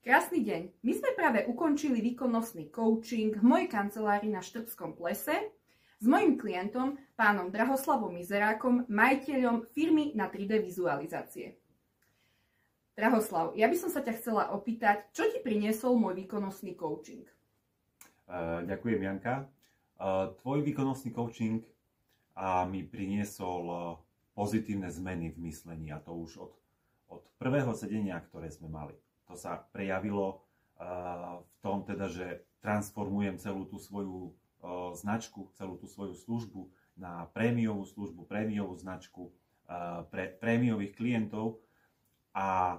Krásny deň. My sme práve ukončili výkonnostný coaching v mojej kancelárii na Štrbskom plese s mojím klientom, pánom Drahoslavom Mizerákom, majiteľom firmy na 3D vizualizácie. Drahoslav, ja by som sa ťa chcela opýtať, čo ti priniesol môj výkonnostný coaching? Ďakujem, Janka. Tvoj výkonnostný coaching mi priniesol pozitívne zmeny v myslení, a to už od prvého sedenia, ktoré sme mali. To sa prejavilo v tom, teda, že transformujem celú tú svoju značku, celú tú svoju službu na prémiovú službu, prémiovú značku pre prémiových klientov a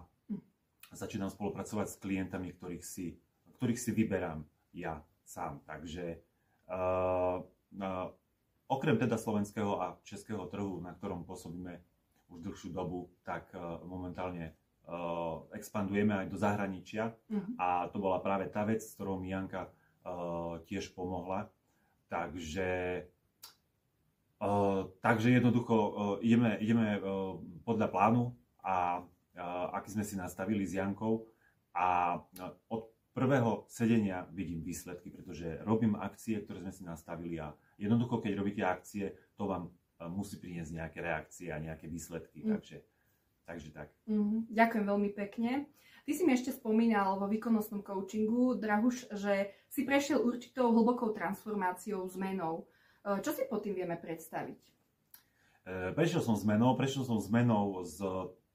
začínam spolupracovať s klientami, ktorých si vyberám ja sám. Takže okrem teda slovenského a českého trhu, na ktorom pôsobíme už dlhšiu dobu, tak momentálne expandujeme aj do zahraničia a to bola práve tá vec, s ktorou mi Janka tiež pomohla. Takže jednoducho ideme podľa plánu, aký sme si nastavili s Jankou, a od prvého sedenia vidím výsledky, pretože robím akcie, ktoré sme si nastavili, a jednoducho, keď robíte akcie, to vám musí priniesť nejaké reakcie a nejaké výsledky. Takže tak. Ďakujem veľmi pekne. Ty si mi ešte spomínal vo výkonnostnom coachingu, Drahuš, že si prešiel určitou hlbokou transformáciou, zmenou. Čo si pod tým vieme predstaviť? Prešiel som zmenou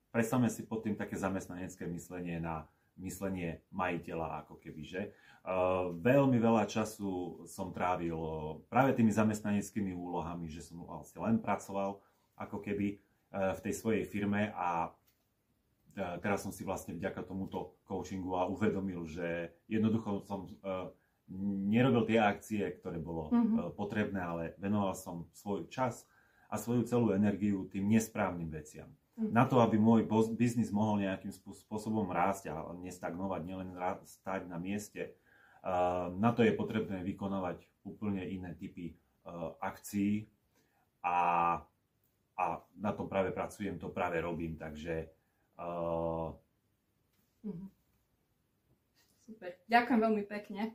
predstavme si pod tým také zamestnanecké myslenie na myslenie majiteľa, ako keby, že? Veľmi veľa času som trávil práve tými zamestnaneckými úlohami, že som vlastne len pracoval ako keby v tej svojej firme, a teraz som si vlastne vďaka tomuto coachingu uvedomil, že jednoducho som nerobil tie akcie, ktoré bolo potrebné, ale venoval som svoj čas a svoju celú energiu tým nesprávnym veciam. Na to, aby môj biznis mohol nejakým spôsobom rásť a nestagnovať, nielen stáť na mieste, na to je potrebné vykonávať úplne iné typy akcií, a na tom práve pracujem, to práve robím, takže Super, ďakujem veľmi pekne.